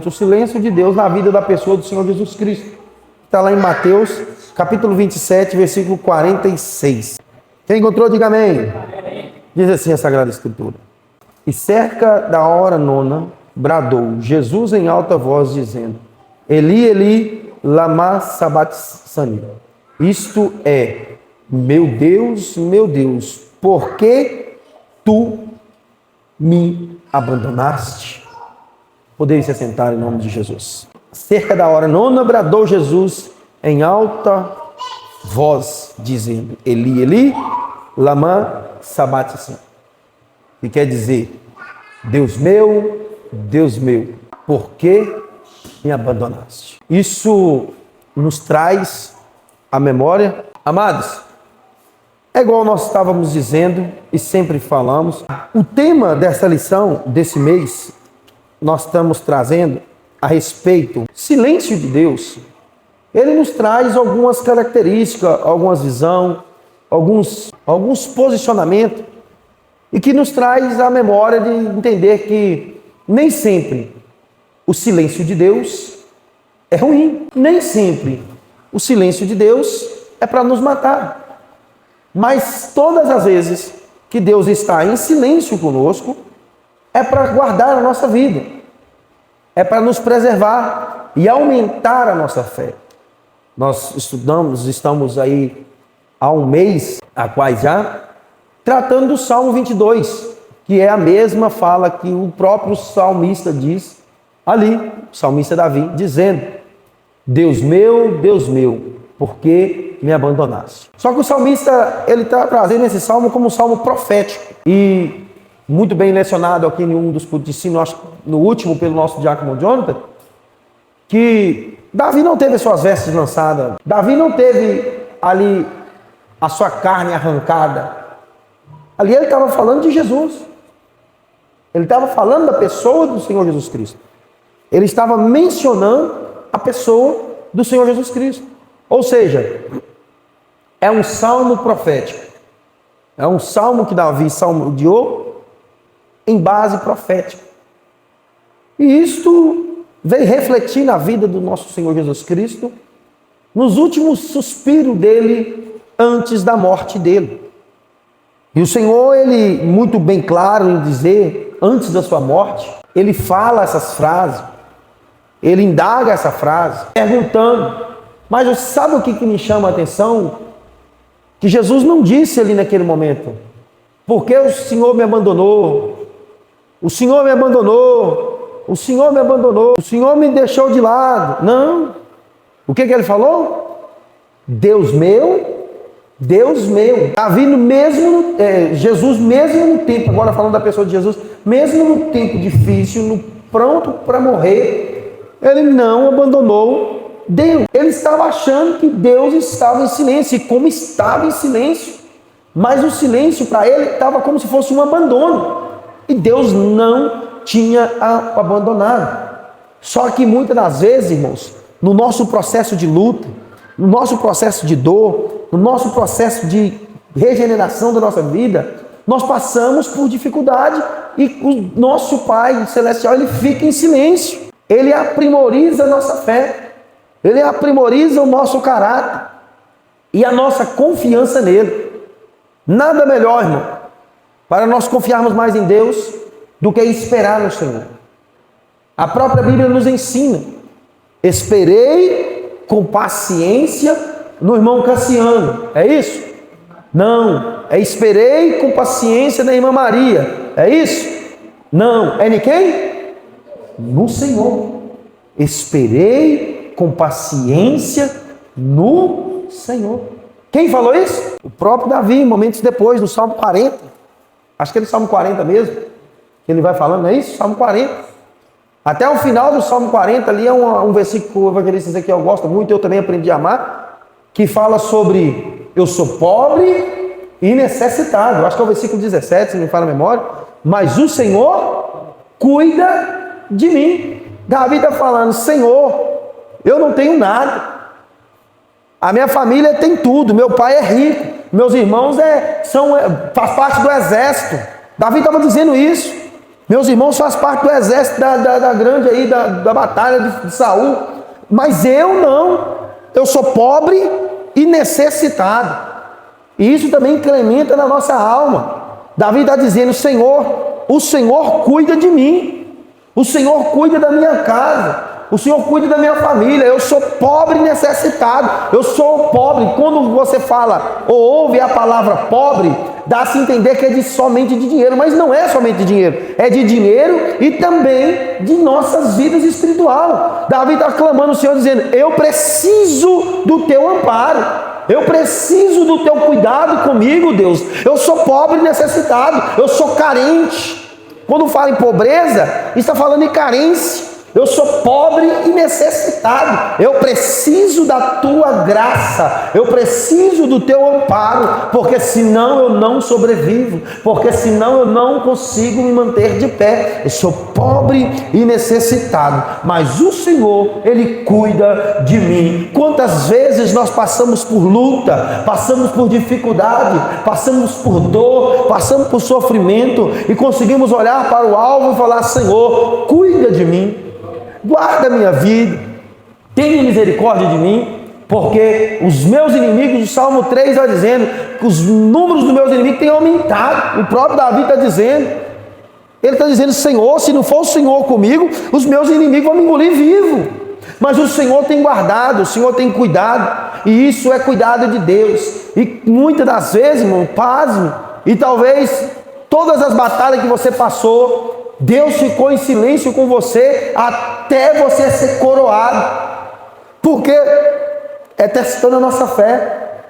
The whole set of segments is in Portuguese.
o silêncio de Deus na vida da pessoa do Senhor Jesus Cristo. Está lá em Mateus, capítulo 27, versículo 46. Quem encontrou, diga amém. Diz assim a Sagrada Escritura. E cerca da hora nona, bradou Jesus em alta voz, dizendo: Eli, Eli, lama sabachthani. Isto é, meu Deus, por que tu me abandonaste? Podeis se assentar em nome de Jesus. Cerca da hora nona, bradou Jesus em alta voz, dizendo: Eli, Eli, lama sabachthani. Que quer dizer: Deus meu, por que me abandonaste? Isso nos traz a memória. Amados, é igual nós estávamos dizendo e sempre falamos. O tema dessa lição, desse mês, nós estamos trazendo a respeito do silêncio de Deus. Ele nos traz algumas características, algumas visões, alguns posicionamentos, e que nos traz a memória de entender que nem sempre o silêncio de Deus é ruim. Nem sempre o silêncio de Deus é para nos matar. Mas todas as vezes que Deus está em silêncio conosco, é para guardar a nossa vida. É para nos preservar e aumentar a nossa fé. Nós estamos aí há um mês, há quase já, tratando do Salmo 22, que é a mesma fala que o próprio salmista diz ali, o salmista Davi, dizendo: Deus meu, por que me abandonaste? Só que o salmista, ele está trazendo esse salmo como um salmo profético, e muito bem lecionado aqui em um dos cultos de ensino, acho no último pelo nosso diácono Jonathan, que Davi não teve as suas vestes lançadas, Davi não teve ali a sua carne arrancada. Ali ele estava falando de Jesus. Ele estava falando da pessoa do Senhor Jesus Cristo. Ele estava mencionando a pessoa do Senhor Jesus Cristo. Ou seja, é um salmo profético. É um salmo que Davi salmodiou em base profética. E isto veio refletir na vida do nosso Senhor Jesus Cristo nos últimos suspiros dele antes da morte dele. E o Senhor, ele, muito bem claro em dizer, antes da sua morte, ele fala essas frases, ele indaga essa frase, perguntando. Mas sabe o que me chama a atenção? Que Jesus não disse ali naquele momento: porque o Senhor me abandonou, o Senhor me abandonou, o Senhor me abandonou, o Senhor me deixou de lado. Não. O que ele falou? Deus meu, Davi Jesus mesmo no tempo, agora falando da pessoa de Jesus, mesmo no tempo difícil, no pronto para morrer, ele não abandonou Deus. Ele estava achando que Deus estava em silêncio, e como estava em silêncio, mas o silêncio para ele estava como se fosse um abandono, e Deus não tinha abandonado. Só que muitas das vezes, irmãos, no nosso processo de luta, no nosso processo de dor, no nosso processo de regeneração da nossa vida, nós passamos por dificuldade, e o nosso Pai Celestial, ele fica em silêncio. Ele aprimoriza a nossa fé, ele aprimoriza o nosso caráter e a nossa confiança nele. Nada melhor, irmão, para nós confiarmos mais em Deus do que esperar no Senhor. A própria Bíblia nos ensina: esperei com paciência no irmão Cassiano. É isso? Não. É esperei com paciência na irmã Maria. É isso? Não. É de quem? No Senhor. Esperei com paciência no Senhor. Quem falou isso? O próprio Davi, momentos depois, no Salmo 40. Acho que é no Salmo 40 mesmo, que ele vai falando, não é isso? Salmo 40. Até o final do Salmo 40, ali é um versículo que o evangelista Ezequiel gosta muito, eu também aprendi a amar, que fala sobre: eu sou pobre e necessitado. Acho que é o versículo 17, se não me falha a memória. Mas o Senhor cuida de mim. Davi está falando: Senhor, eu não tenho nada. A minha família tem tudo, meu pai é rico, meus irmãos faz parte do exército. Davi estava dizendo isso. Meus irmãos fazem parte do exército da grande aí, da batalha de Saul. Mas eu não. Eu sou pobre e necessitado. E isso também incrementa na nossa alma. Davi está dizendo: Senhor, o Senhor cuida de mim. O Senhor cuida da minha casa. O Senhor cuida da minha família. Eu sou pobre e necessitado. Eu sou pobre. Quando você fala ou ouve a palavra pobre, dá-se a entender que é somente de dinheiro. Mas não é somente de dinheiro. É de dinheiro e também de nossas vidas espiritual. Davi está clamando ao Senhor, dizendo: eu preciso do teu amparo. Eu preciso do teu cuidado comigo, Deus. Eu sou pobre e necessitado. Eu sou carente. Quando fala em pobreza, está falando em carência. Eu sou pobre e necessitado. Eu preciso da tua graça. Eu preciso do teu amparo. Porque senão eu não sobrevivo. Porque senão eu não consigo me manter de pé. Eu sou pobre e necessitado. Mas o Senhor, Ele cuida de mim. Quantas vezes nós passamos por luta, passamos por dificuldade, passamos por dor, passamos por sofrimento e conseguimos olhar para o alvo e falar: Senhor, cuida de mim. Guarda a minha vida, tenha misericórdia de mim, porque os meus inimigos, o Salmo 3 vai dizendo que os números dos meus inimigos têm aumentado. O próprio Davi está dizendo, ele está dizendo: Senhor, se não for o Senhor comigo, os meus inimigos vão me engolir vivo. Mas o Senhor tem guardado, o Senhor tem cuidado, e isso é cuidado de Deus. E muitas das vezes, irmão, pasme, e talvez todas as batalhas que você passou, Deus ficou em silêncio com você até você ser coroado, porque é testando a nossa fé,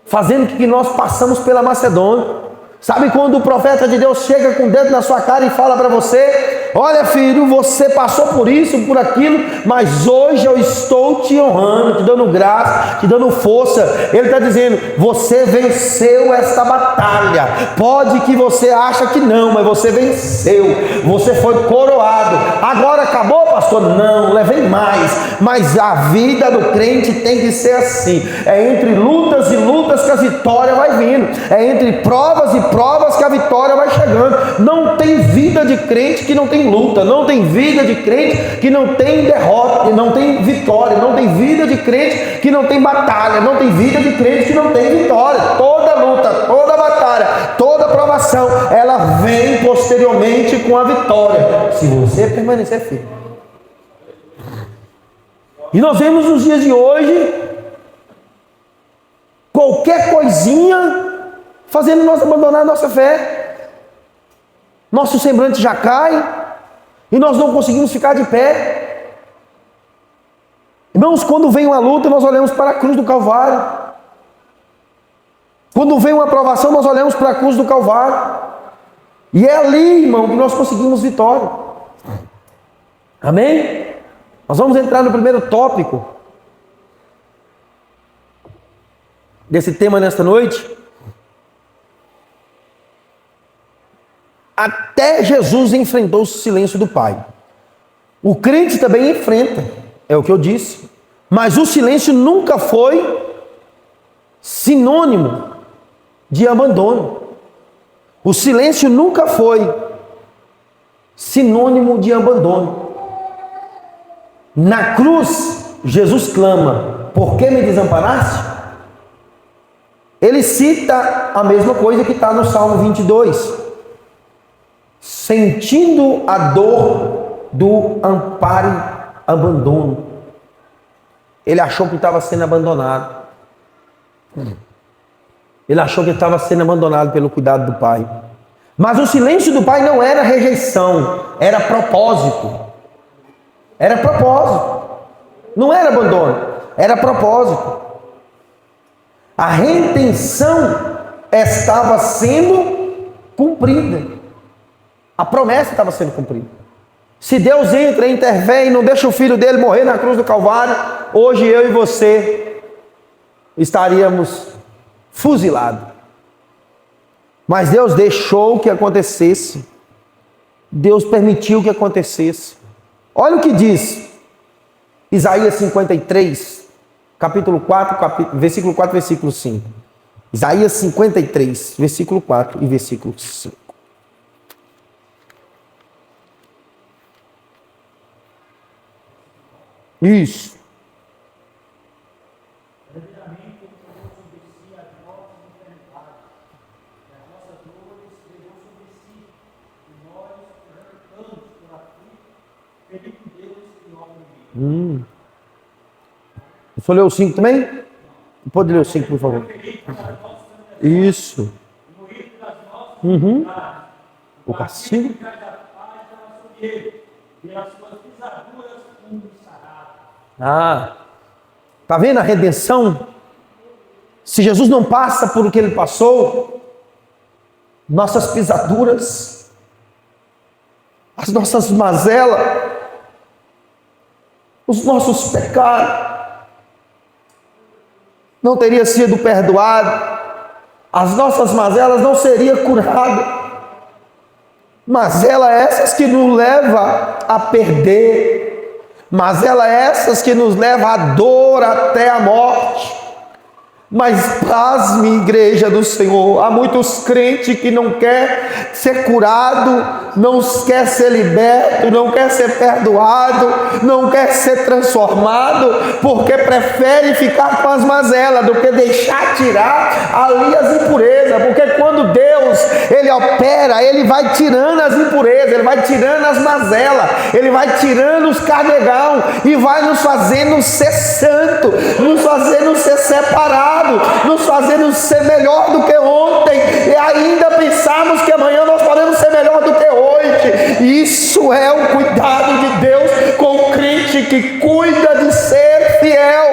fazendo com que nós passamos pela Macedônia. Sabe quando o profeta de Deus chega com o dedo na sua cara e fala para você: olha, filho, você passou por isso, por aquilo, mas hoje eu estou te honrando, te dando graça, te dando força. Ele está dizendo: você venceu esta batalha. Pode que você acha que não, mas você venceu. Você foi coroado. Agora acabou, pastor? Não, levei mais. Mas a vida do crente tem que ser assim. É entre lutas e lutas que a vitória vai vindo. É entre provas e provas que a vitória vai chegando. Não tem vida de crente que não tem luta, não tem vida de crente que não tem derrota, não tem vitória, não tem vida de crente que não tem batalha, não tem vida de crente que não tem vitória. Toda luta, toda batalha, toda provação, ela vem posteriormente com a vitória, se você permanecer firme. E nós vemos nos dias de hoje qualquer coisinha fazendo nós abandonar a nossa fé. Nosso semblante já cai e nós não conseguimos ficar de pé. Irmãos, quando vem uma luta, nós olhamos para a cruz do Calvário. Quando vem uma provação, nós olhamos para a cruz do Calvário. E é ali, irmão, que nós conseguimos vitória. Amém? Nós vamos entrar no primeiro tópico desse tema nesta noite. Até Jesus enfrentou o silêncio do Pai. O crente também enfrenta, é o que eu disse. Mas o silêncio nunca foi sinônimo de abandono. O silêncio nunca foi sinônimo de abandono. Na cruz, Jesus clama: por que me desamparaste? Ele cita a mesma coisa que está no Salmo 22. Sentindo a dor do amparo e abandono. Ele achou que estava sendo abandonado. Ele achou que estava sendo abandonado pelo cuidado do Pai. Mas o silêncio do Pai não era rejeição, era propósito. Era propósito. Não era abandono, era propósito. A retenção estava sendo cumprida. A promessa estava sendo cumprida. Se Deus entra e intervém e não deixa o filho dele morrer na cruz do Calvário, hoje eu e você estaríamos fuzilados. Mas Deus deixou que acontecesse. Deus permitiu que acontecesse. Olha o que diz Isaías 53, capítulo 4, versículo 4, versículo 5. Isaías 53, versículo 4 e versículo 5. Isso. Você leu o 5 também? Pode ler o 5, por favor. Isso. O castigo. Tá vendo a redenção? Se Jesus não passa por o que ele passou, nossas pisaduras, as nossas mazelas, os nossos pecados não teria sido perdoado, as nossas mazelas não seriam curadas. Mazelas essas que nos levam a perder, mazelas essas que nos levam à dor até a morte. Mas pasme, igreja do Senhor, há muitos crentes que não quer ser curado, não quer ser liberto, não quer ser perdoado, não quer ser transformado, porque prefere ficar com as mazelas do que deixar tirar ali as impurezas. Porque quando Deus, ele opera, ele vai tirando as impurezas, ele vai tirando as mazelas, ele vai tirando os carnegão e vai nos fazendo ser santo, nos fazendo ser separado, nos fazendo ser melhor do que ontem, e ainda pensamos que amanhã nós podemos ser melhor do que hoje. Isso é o cuidado de Deus com o crente que cuida de ser fiel.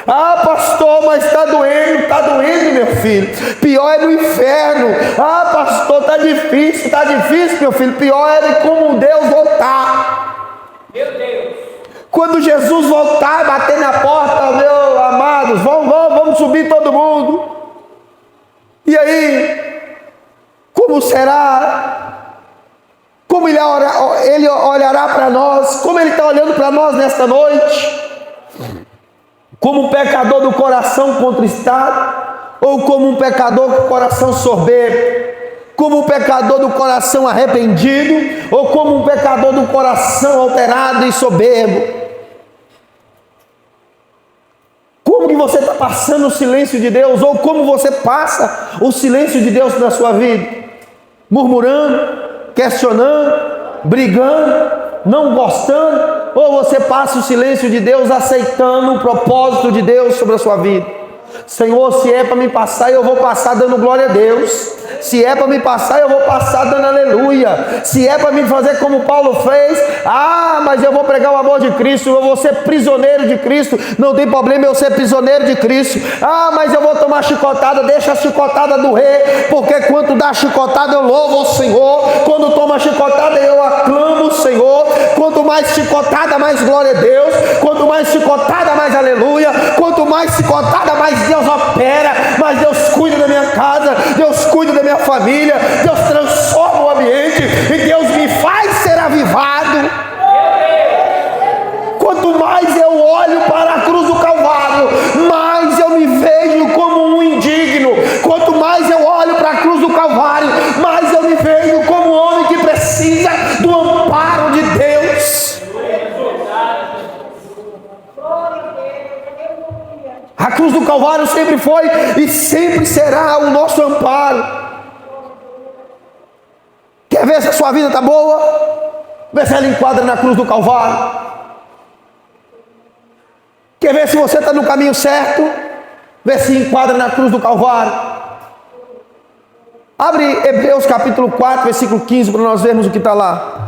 Ah, pastor, mas está doendo, meu filho. Pior é no inferno. Ah, pastor, está difícil, meu filho. Pior é como Deus voltar. Meu Deus. Quando Jesus voltar, bater na porta, meus amados, vamos subir todo mundo. E aí, como será? Como ele olhará para nós? Como ele está olhando para nós nesta noite? Como um pecador do coração contristado? Ou como um pecador com o coração soberbo? Como um pecador do coração arrependido? Ou como um pecador do coração alterado e soberbo? Como que você está passando o silêncio de Deus? Ou como você passa o silêncio de Deus na sua vida? Murmurando, questionando, brigando, não gostando? Ou você passa o silêncio de Deus aceitando o propósito de Deus sobre a sua vida? Senhor, se é para me passar, eu vou passar dando glória a Deus. Se é para me passar, eu vou passar dando aleluia. Se é para me fazer como Paulo fez, mas eu vou pregar o amor de Cristo, eu vou ser prisioneiro de Cristo. Não tem problema eu ser prisioneiro de Cristo. Mas eu vou tomar chicotada, deixa a chicotada doer, porque quando dá chicotada eu louvo o Senhor. Quando toma chicotada eu aclamo o Senhor. Quanto mais chicotada, mais glória a Deus. Quanto mais chicotada, mais aleluia. Quanto mais chicotada, mais Deus opera, mais Deus cuida da minha casa, Deus cuida da minha família, Deus transforma o ambiente e Deus me faz ser avivado. Quanto mais eu olho para a cruz do Calvário, mais eu me vejo como um indigno. Quanto mais eu olho para a cruz do Calvário, mais eu me vejo como um homem que precisa do amparo de Deus. A cruz do Calvário sempre foi e sempre será o nosso amparo. Quer ver se a sua vida está boa? Vê se ela enquadra na cruz do Calvário. Quer ver se você está no caminho certo? Vê se enquadra na cruz do Calvário. Abre Hebreus capítulo 4, versículo 15, para nós vermos o que está lá.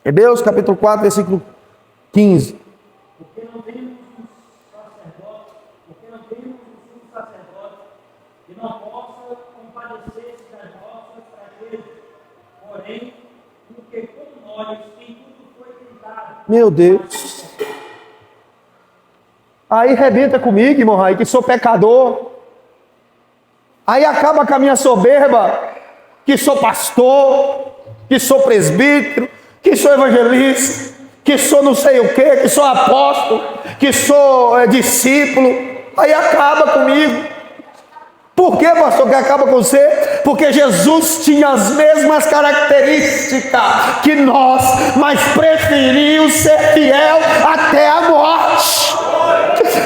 Hebreus capítulo 4, versículo 15. Porque não temos um sacerdote que não possa compadecer-se das nossas fraquezas, porém, porque com nós em tudo foi tentado. Meu Deus. Aí rebenta comigo, irmão Rai, que sou pecador. Aí acaba com a minha soberba, que sou pastor, que sou presbítero, que sou evangelista, que sou não sei o que sou apóstolo, que sou discípulo. aí acaba comigo. Por que, pastor, que acaba com você? Porque Jesus tinha as mesmas características que nós, mas preferiu ser fiel até a morte.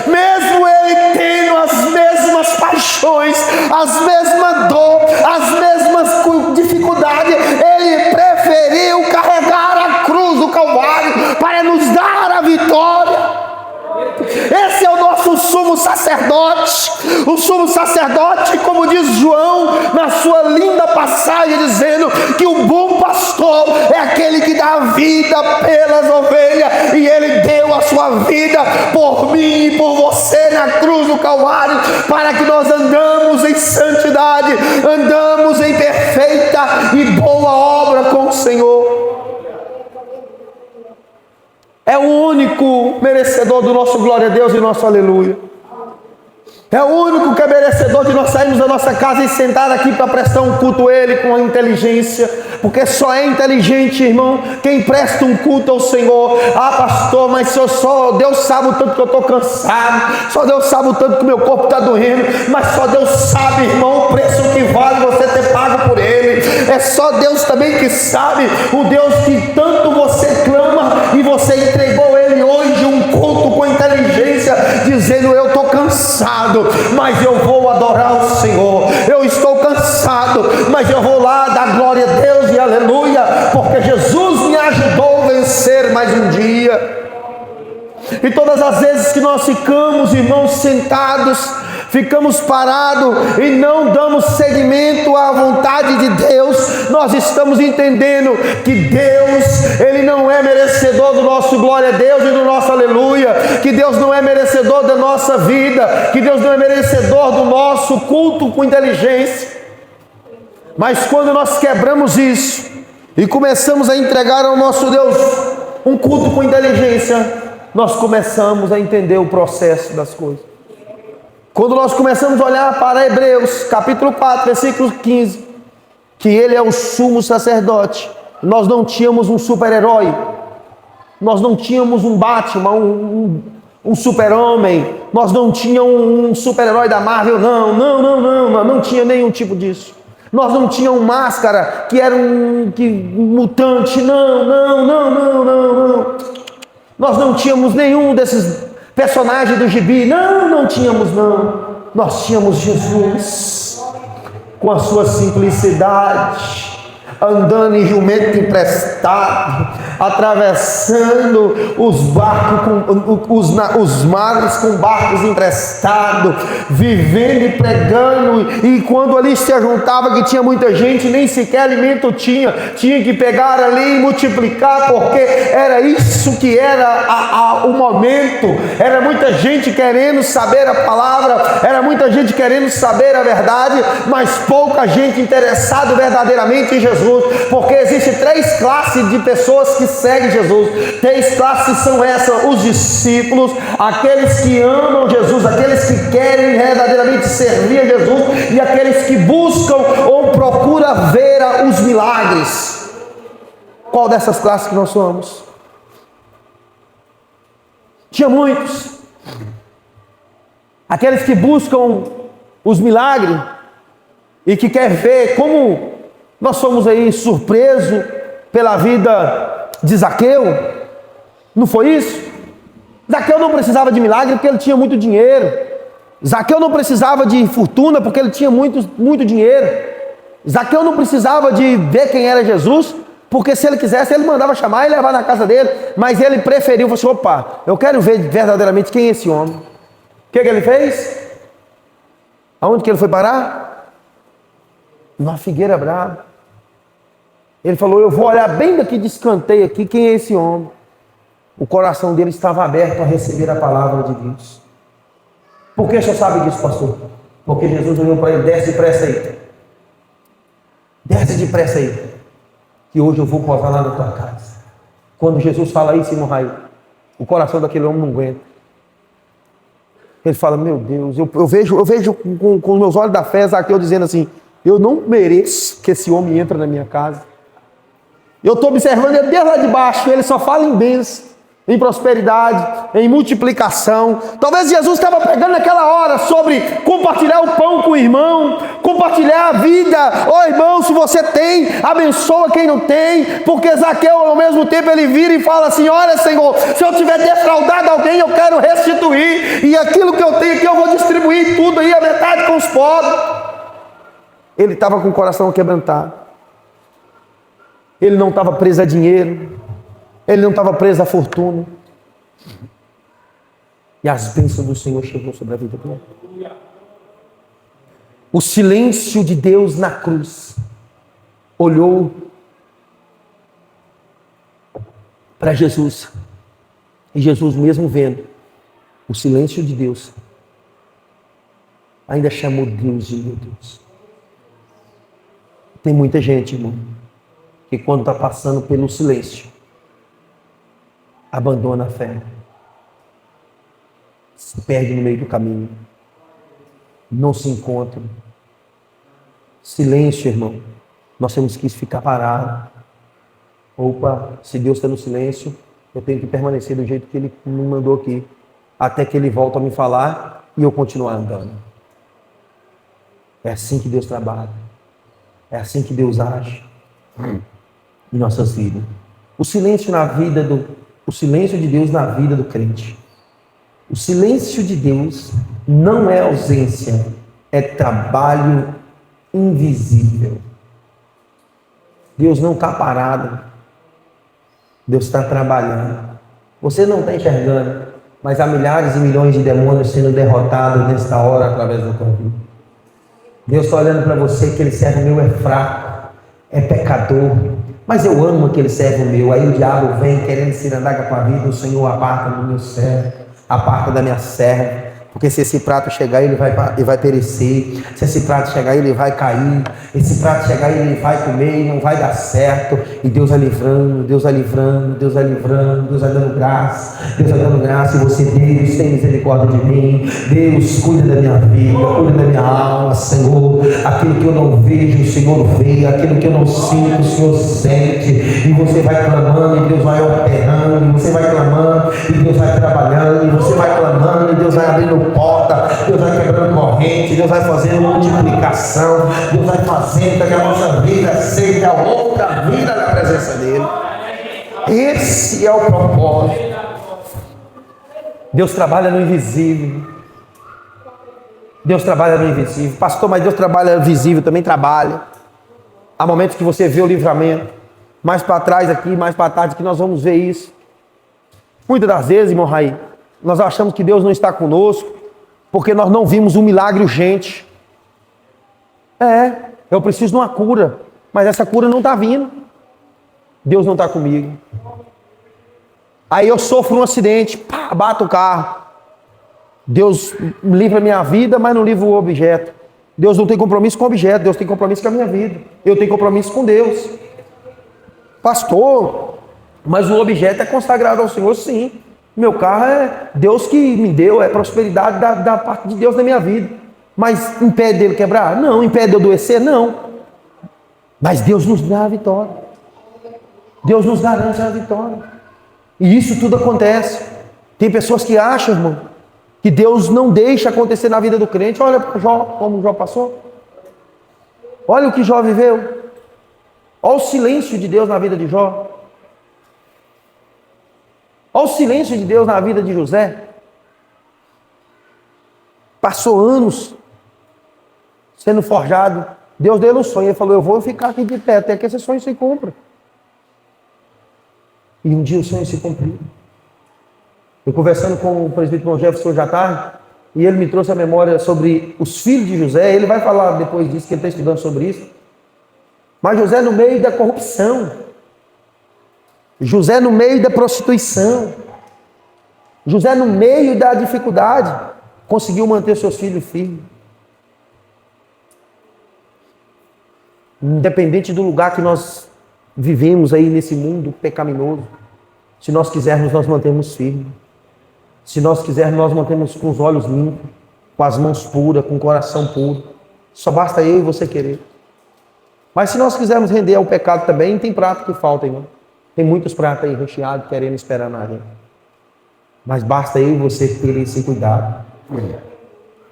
Mesmo ele tendo as mesmas paixões, as mesmas dor, as mesmas dificuldades, ele preferiu carregar a cruz do Calvário para nos dar a vitória. Esse é o nosso sumo sacerdote. O sumo sacerdote, como diz João na sua linda passagem, dizendo que o bom pastor é aquele que dá a vida pelas ovelhas, e ele deu a sua vida por mim e por você na cruz do Calvário, para que nós andamos em santidade, andamos em perfeita e boa obra com o Senhor. É o único merecedor do nosso glória a Deus e nosso aleluia. É o único que é merecedor de nós sairmos da nossa casa e sentar aqui para prestar um culto a Ele com a inteligência, porque só é inteligente, irmão, quem presta um culto ao Senhor. Ah, pastor, mas só Deus sabe o tanto que eu estou cansado, só Deus sabe o tanto que meu corpo está doendo, mas só Deus sabe, irmão, o preço que vale você ter pago por Ele. É só Deus também que sabe, o Deus que tanto você clama, e você entregou Ele hoje um culto com inteligência, dizendo: eu estou cansado, mas eu vou adorar o Senhor. Eu estou cansado, mas eu vou lá dar glória a Deus e aleluia, porque Jesus me ajudou a vencer mais um dia. E todas as vezes que nós ficamos, irmãos, sentados, ficamos parados e não damos seguimento à vontade de Deus, nós estamos entendendo que Deus, Ele não é merecedor do nosso glória a Deus e do nosso aleluia, que Deus não é merecedor da nossa vida, que Deus não é merecedor do nosso culto com inteligência. Mas quando nós quebramos isso e começamos a entregar ao nosso Deus um culto com inteligência, nós começamos a entender o processo das coisas. Quando nós começamos a olhar para Hebreus, capítulo 4, versículo 15, que ele é o sumo sacerdote, nós não tínhamos um super-herói, nós não tínhamos um Batman, um super-homem, nós não tínhamos um super-herói da Marvel, não tinha nenhum tipo disso. Nós não tínhamos Máscara, que era um mutante, não. Nós não tínhamos nenhum desses personagens do gibi, não tínhamos não. Nós tínhamos Jesus, com a sua simplicidade, andando em jumento emprestado, atravessando os barcos, os mares com barcos emprestados, vivendo e pregando, e quando ali se juntava que tinha muita gente, nem sequer alimento tinha que pegar ali e multiplicar, porque era isso que era o momento. Era muita gente querendo saber a palavra, era muita gente querendo saber a verdade, mas pouca gente interessada verdadeiramente em Jesus. Porque existem 3 classes de pessoas que seguem Jesus. 3 classes são essas: os discípulos, aqueles que amam Jesus, aqueles que querem verdadeiramente servir a Jesus, e aqueles que buscam ou procuram ver os milagres. Qual dessas classes que nós somos? Tinha muitos. Aqueles que buscam os milagres e que querem ver, como nós fomos aí surpresos pela vida de Zaqueu. Não foi isso? Zaqueu não precisava de milagre porque ele tinha muito dinheiro. Zaqueu não precisava de fortuna porque ele tinha muito dinheiro. Zaqueu não precisava de ver quem era Jesus, porque se ele quisesse, ele mandava chamar e levar na casa dele. Mas ele preferiu, falou assim: opa, eu quero ver verdadeiramente quem é esse homem. O que ele fez? Aonde que ele foi parar? Numa figueira brava. Ele falou: eu vou olhar bem daqui de escanteio aqui, quem é esse homem? O coração dele estava aberto a receber a palavra de Deus. Por que o senhor sabe disso, pastor? Porque Jesus olhou para ele: desce depressa aí. Desce depressa aí, que hoje eu vou posar lá na tua casa. Quando Jesus fala isso, irmão Raio, o coração daquele homem não aguenta. Ele fala: meu Deus, eu vejo com os meus olhos da fé Zaqueu dizendo assim: eu não mereço que esse homem entre na minha casa. Eu estou observando ele desde lá de baixo, ele só fala em bênção. em prosperidade, em multiplicação. Talvez Jesus estava pregando naquela hora sobre compartilhar o pão com o irmão, compartilhar a vida. Ô irmão, se você tem, abençoa quem não tem, porque Zaqueu ao mesmo tempo ele vira e fala assim: olha Senhor, se eu tiver defraudado alguém, eu quero restituir, e aquilo que eu tenho aqui eu vou distribuir tudo aí, a metade com os pobres. Ele estava com o coração quebrantado, ele não estava preso a dinheiro, ele não estava preso à fortuna. E as bênçãos do Senhor chegou sobre a vida dele. O silêncio de Deus na cruz olhou para Jesus. E Jesus, mesmo vendo o silêncio de Deus, ainda chamou Deus de meu Deus. Tem muita gente, irmão, que quando está passando pelo silêncio, abandona a fé, se perde no meio do caminho, não se encontra. Silêncio, irmão. Nós temos que ficar parados. Opa, se Deus está no silêncio, eu tenho que permanecer do jeito que Ele me mandou aqui, até que Ele volta a me falar e eu continuar andando. É assim que Deus trabalha. É assim que Deus age em nossas vidas. O silêncio de Deus na vida do crente. O silêncio de Deus não é ausência, é trabalho invisível. Deus não está parado. Deus está trabalhando. Você não está enxergando, mas há milhares e milhões de demônios sendo derrotados nesta hora através do teu vida. Deus está olhando para você, que ele serve meu é fraco, é pecador, mas eu amo aquele servo meu. Aí o diabo vem querendo se andar com a tua vida. O Senhor aparta do meu servo, aparta da minha serva, porque se esse prato chegar, ele vai perecer. Se esse prato chegar, ele vai cair. Esse prato chegar, ele vai comer e não vai dar certo. E Deus vai livrando, Deus vai livrando, Deus vai livrando, Deus vai dando graça, Deus vai dando graça. E você, Deus, tem misericórdia de mim. Deus, cuida da minha vida, cuida da minha alma, Senhor. Aquilo que eu não vejo, o Senhor vê. Aquilo que eu não sinto, o Senhor sente. E você vai clamando e Deus vai operando. E você vai clamando e Deus vai trabalhando. E você vai clamando e Deus vai abrindo porta, Deus vai quebrando corrente, Deus vai fazendo multiplicação, Deus vai fazendo que a nossa vida seja outra vida na presença dEle. Esse é o propósito. Deus trabalha no invisível. Deus trabalha no invisível. Pastor, mas Deus trabalha no visível, também trabalha. Há momentos que você vê o livramento. Mais para trás aqui, mais para tarde que nós vamos ver isso. Muitas das vezes, irmão Raí, nós achamos que Deus não está conosco, porque nós não vimos um milagre urgente. Eu preciso de uma cura, mas essa cura não está vindo. Deus não está comigo. Aí eu sofro um acidente, bato o carro. Deus livra a minha vida, mas não livra o objeto. Deus não tem compromisso com o objeto, Deus tem compromisso com a minha vida. Eu tenho compromisso com Deus. Pastor, mas o objeto é consagrado ao Senhor, sim. Meu carro é Deus que me deu, é prosperidade da parte de Deus na minha vida. Mas impede dele quebrar? Não. Impede de eu adoecer? Não. Mas Deus nos dá a vitória. Deus nos garante a vitória. E isso tudo acontece. Tem pessoas que acham, irmão, que Deus não deixa acontecer na vida do crente. Olha para Jó, como Jó passou. Olha o que Jó viveu. Olha o silêncio de Deus na vida de Jó. Olha o silêncio de Deus na vida de José. Passou anos sendo forjado. Deus deu um sonho. Ele falou: eu vou ficar aqui de pé até que esse sonho se cumpra. E um dia o sonho se cumpriu. Eu conversando com o presbítero irmão Jefferson hoje à tarde, e ele me trouxe a memória sobre os filhos de José. Ele vai falar depois disso, que ele está estudando sobre isso. Mas José no meio da corrupção. José no meio da prostituição, José no meio da dificuldade, conseguiu manter seus filhos firmes. Independente do lugar que nós vivemos aí nesse mundo pecaminoso, se nós quisermos, nós mantemos firmes. Se nós quisermos, nós mantemos com os olhos limpos, com as mãos puras, com o coração puro. Só basta eu e você querer. Mas se nós quisermos render ao pecado também, tem prato que falta, irmão. Tem muitos pratos aí recheados, querendo esperar na gente. Mas basta eu e você ter esse cuidado.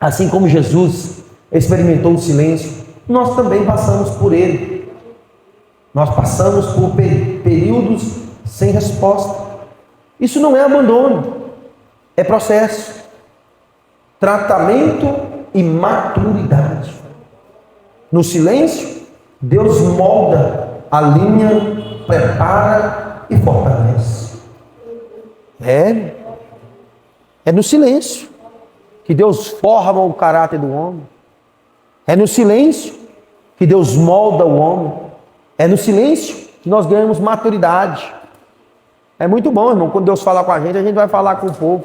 Assim como Jesus experimentou o silêncio, nós também passamos por ele. Nós passamos por períodos sem resposta. Isso não é abandono, é processo, tratamento e maturidade. No silêncio, Deus molda, alinha, prepara e fortalece. É no silêncio que Deus forma o caráter do homem. É no silêncio que Deus molda o homem. É no silêncio que nós ganhamos maturidade. É muito bom, irmão, quando Deus fala com a gente vai falar com o povo.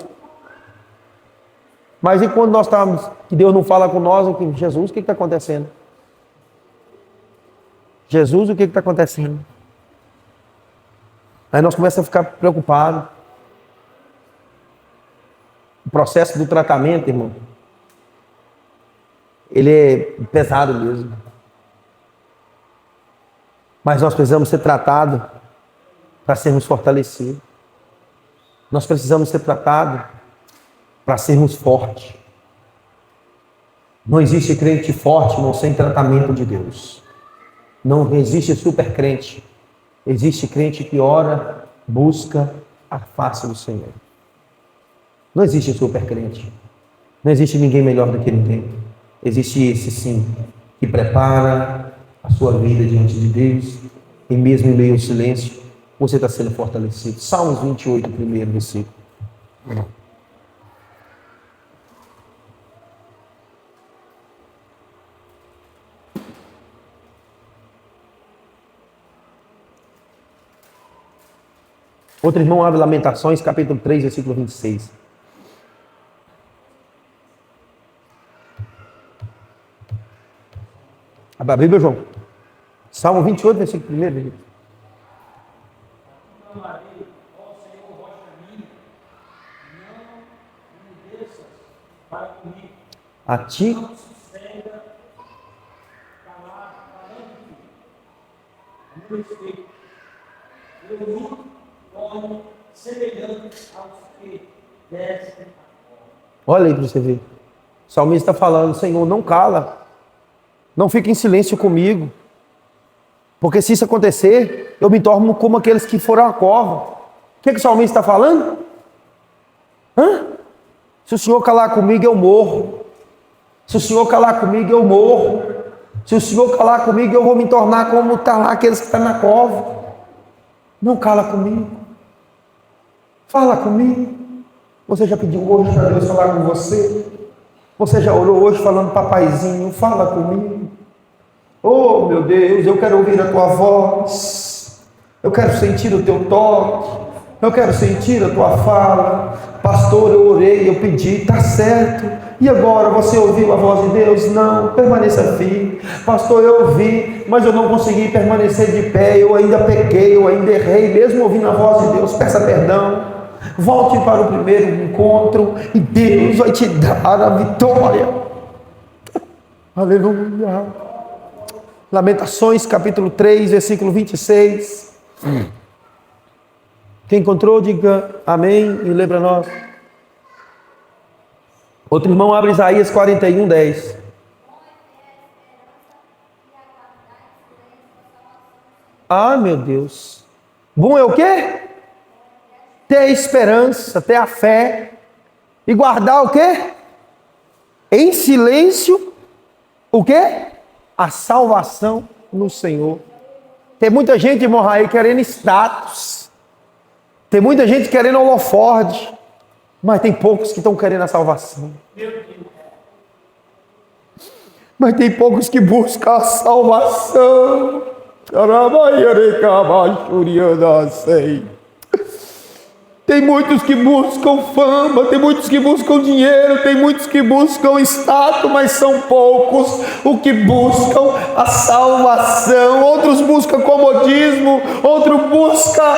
Mas e quando nós estamos, que Deus não fala com nós, Jesus, o que está acontecendo? Jesus, o que está acontecendo? Aí nós começamos a ficar preocupados. O processo do tratamento, irmão, ele é pesado mesmo. Mas nós precisamos ser tratados para sermos fortalecidos. Nós precisamos ser tratados para sermos fortes. Não existe crente forte, irmão, sem tratamento de Deus. Não existe super crente. Existe crente que ora, busca a face do Senhor. Não existe super crente. Não existe ninguém melhor do que ninguém. Existe esse sim, que prepara a sua vida diante de Deus, e mesmo em meio ao silêncio, você está sendo fortalecido. Salmos 28, primeiro versículo. Outro irmão abre Lamentações, capítulo 3, versículo 26. Abre a Bíblia, João. Salmo 28, versículo 1. A ti olha aí para você ver. O salmista está falando: Senhor, não cala, não fique em silêncio comigo, porque se isso acontecer, eu me torno como aqueles que foram à cova. O que o salmista está falando? Se o Senhor calar comigo, eu morro. Se o Senhor calar comigo, eu morro. Se o Senhor calar comigo, eu vou me tornar como está lá aqueles que estão na cova. Não cala comigo. Fala comigo. Você já pediu hoje para Deus falar com você? Você já orou hoje falando: papaizinho, fala comigo. Oh, meu Deus, eu quero ouvir a tua voz. Eu quero sentir o teu toque. Eu quero sentir a tua fala. Pastor, eu orei, eu pedi, está certo. E agora, você ouviu a voz de Deus? Não, permaneça firme. Pastor, eu ouvi, mas eu não consegui permanecer de pé. Eu ainda pequei, eu ainda errei, mesmo ouvindo a voz de Deus. Peça perdão. Volte para o primeiro encontro e Deus vai te dar a vitória. Aleluia. Lamentações, capítulo 3, versículo 26. Quem encontrou, diga amém e lê para nós. Outro irmão abre Isaías 41, 10. Ah, meu Deus. Bom é o quê? Ter a esperança, ter a fé e guardar o quê? Em silêncio, o quê? A salvação no Senhor. Tem muita gente, irmão Raí, querendo status. Tem muita gente querendo holofote. Mas tem poucos que estão querendo a salvação. Mas tem poucos que buscam a salvação. Tem muitos que buscam fama, tem muitos que buscam dinheiro, tem muitos que buscam status, mas são poucos os que buscam a salvação. Outros buscam comodismo, outros buscam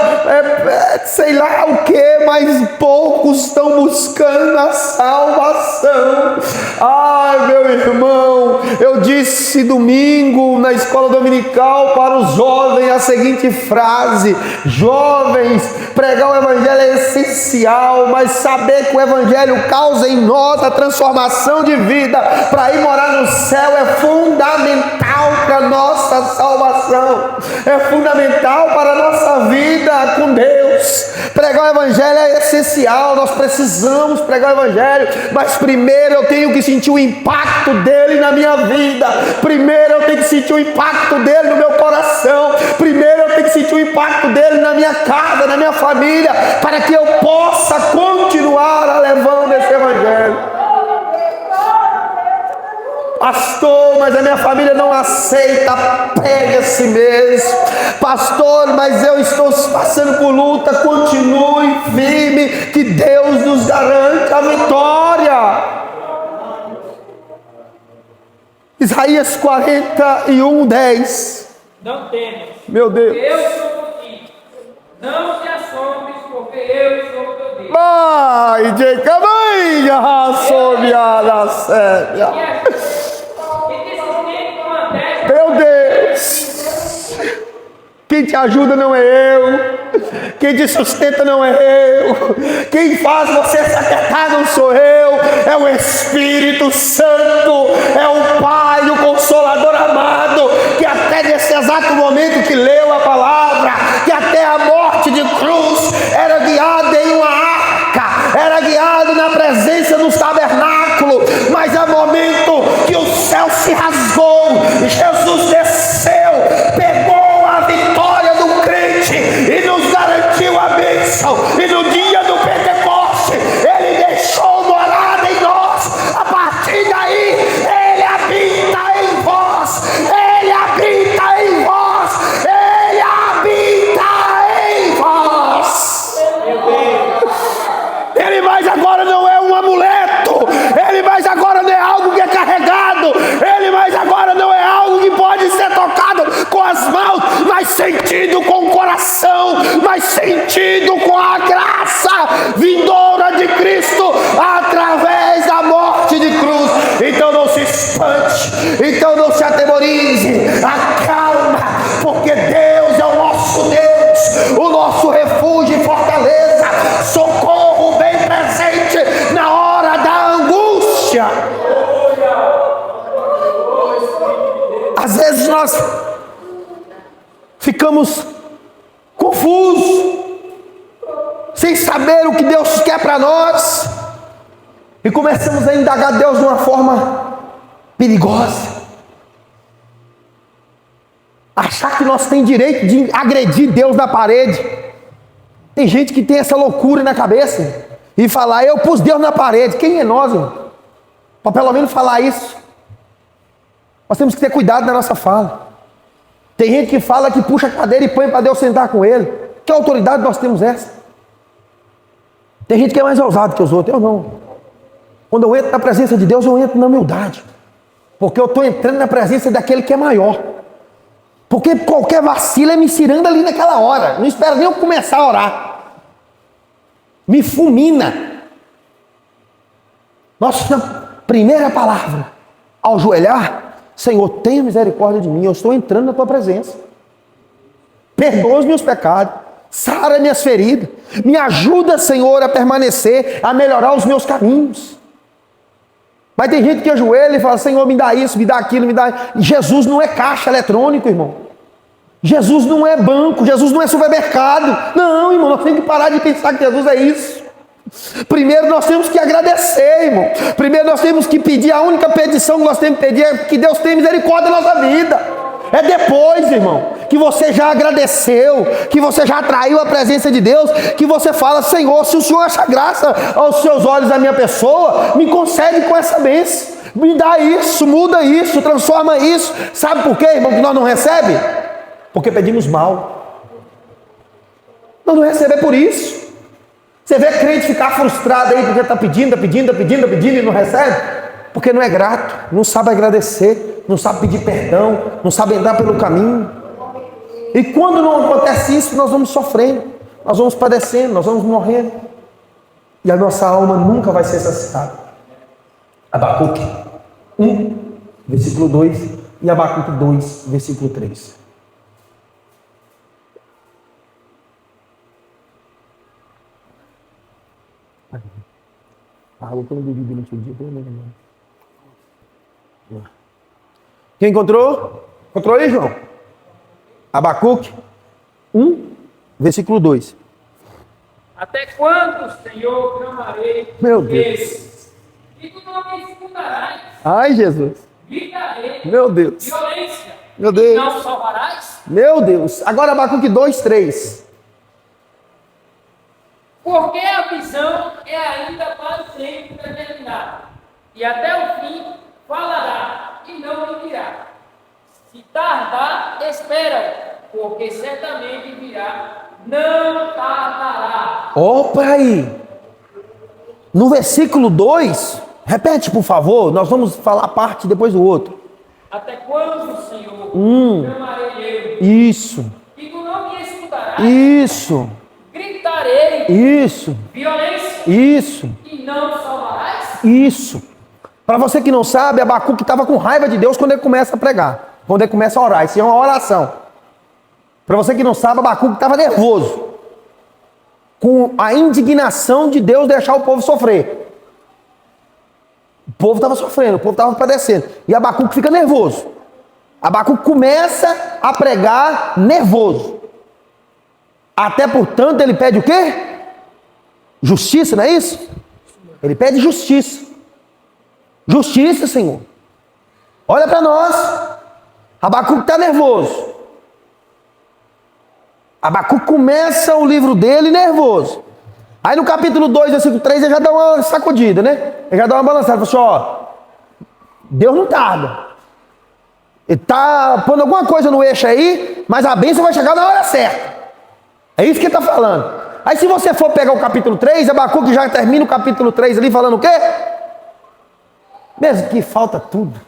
sei lá o que, mas poucos estão buscando a salvação. Ai, meu irmão, Eu disse domingo na escola dominical para os jovens a seguinte frase: jovens, pregar o evangelho é essencial, mas saber que o evangelho causa em nós a transformação de vida para ir morar no céu é fundamental para a nossa salvação, é fundamental para a nossa vida com Deus. Pregar o evangelho é essencial, nós precisamos pregar o evangelho, mas primeiro eu tenho que sentir o impacto dele na minha vida, primeiro eu tenho que sentir o impacto dele no meu coração, primeiro eu tenho que sentir o impacto dele na minha casa, na minha família, para que eu possa continuar levando esse evangelho. Pastor, mas a minha família não aceita, pega-se mesmo. Pastor, mas eu estou passando por luta, continue firme, que Deus nos garante a vitória. Isaías 41:10. Não temas, Meu Deus. eu sou contigo. Não te assombres, porque eu sou teu Deus. Vai, de caminha, assobiada, séria. Meu Deus, quem te ajuda não é eu, quem te sustenta não é eu, quem faz você se aquietar não sou eu, é o Espírito Santo, é o Pai, o Consolador amado, que até nesse exato momento que leu a palavra, que até a morte de cruz era guiado em uma arca, era guiado na presença do tabernáculo, mas é momento que o céu se rasgou, Jesus desceu, pegou a vitória do crente e nos garantiu a bênção, e no dia do Pentecoste ele deixou morada em nós. A partir daí ele habita em vós, ele habita em vós, ele habita em vós. Ele mais agora não é um amuleto, ele mais agora não é algo que é carregado, ele mais agora não é algo que pode ser tocado com as mãos, mas sentido com o coração, mas sentido com a graça vindoura de Cristo através da morte de cruz. Então não se espante, então não se atemorize, acalma, porque Deus é o nosso Deus, o nosso refúgio e fortaleza, socorro bem presente na hora da angústia. Às vezes nós ficamos confusos, sem saber o que Deus quer para nós, e começamos a indagar Deus de uma forma perigosa, achar que nós temos direito de agredir Deus na parede. Tem gente que tem essa loucura na cabeça e falar: eu pus Deus na parede. Quem é nós, irmão, para pelo menos falar isso? Nós temos que ter cuidado na nossa fala. Tem gente que fala que puxa a cadeira e põe para Deus sentar com ele. Que autoridade nós temos essa? Tem gente que é mais ousado que os outros. Eu não. Quando eu entro na presença de Deus, eu entro na humildade, porque eu estou entrando na presença daquele que é maior. Porque qualquer vacilo é me ciranda ali naquela hora. Não espero nem eu começar a orar. Me fulmina. Nossa primeira palavra ao ajoelhar: Senhor, tenha misericórdia de mim, eu estou entrando na tua presença. Perdoa os meus pecados, sara minhas feridas, me ajuda, Senhor, a permanecer, a melhorar os meus caminhos. Mas tem gente que ajoelha e fala: Senhor, me dá isso, me dá aquilo, me dá... Jesus não é caixa eletrônico, irmão. Jesus não é banco, Jesus não é supermercado. Não, irmão, nós temos que parar de pensar que Jesus é isso. Primeiro nós temos que agradecer, irmão. Primeiro nós temos que pedir, a única petição que nós temos que pedir é que Deus tenha misericórdia da nossa vida. É depois, irmão, que você já agradeceu, que você já atraiu a presença de Deus, que você fala: Senhor, se o Senhor acha graça aos seus olhos da minha pessoa, me concede com essa bênção, me dá isso, muda isso, transforma isso. Sabe por quê, irmão, que nós não recebemos? Porque pedimos mal. Nós não recebemos por isso. Você vê crente ficar frustrado aí porque está pedindo e não recebe, porque não é grato, não sabe agradecer, não sabe pedir perdão, não sabe andar pelo caminho. E quando não acontece isso, nós vamos sofrendo, nós vamos padecendo, nós vamos morrendo, e a nossa alma nunca vai ser saciada. Abacuque 1, versículo 2, e Abacuque 2, versículo 3. Água que eu não bebi durante o dia, pelo menos. Quem encontrou? Encontrou aí, João? Abacuque 1, versículo 2. Até quando, Senhor, clamarei Meu Deus. esses? E tu não me escutarás. Ai, Jesus. Gritarei. Meu Deus. Violência. Meu Deus. Não salvarás? Meu Deus. Agora Abacuque 2, 3. Porque a visão é ainda para o tempo determinado. E até o fim falará e não mentirá. Se tardar, espera, porque certamente virá, não tardará. Opa aí. No versículo 2, repete por favor, nós vamos falar parte depois do outro. Até quando, Senhor, clamarei eu? Isso, E tu não me escutarás? isso, Gritarei, isso, violência, isso, e não salvarás? isso. Para você que não sabe, Abacuque estava com raiva de Deus quando ele começa a pregar, quando ele começa a orar. Isso é uma oração. Para você que não sabe, Abacuque estava nervoso, com a indignação de Deus deixar o povo sofrer. O povo estava sofrendo, o povo estava padecendo. E Abacuque fica nervoso. Abacuque começa a pregar nervoso. Até portanto ele pede o quê? Justiça, não é isso? Ele pede justiça. Justiça, Senhor. Olha para nós. Abacuque está nervoso. Abacuque começa o livro dele nervoso. Aí no capítulo 2, versículo 3, ele já dá uma sacudida, né? Ele já dá uma balançada. Ele fala assim, ó, Deus não tarda. Ele está pondo alguma coisa no eixo aí, mas a bênção vai chegar na hora certa. É isso que ele está falando. Aí se você for pegar o capítulo 3, Abacuque já termina o capítulo 3 ali falando o quê? Mesmo que falta tudo,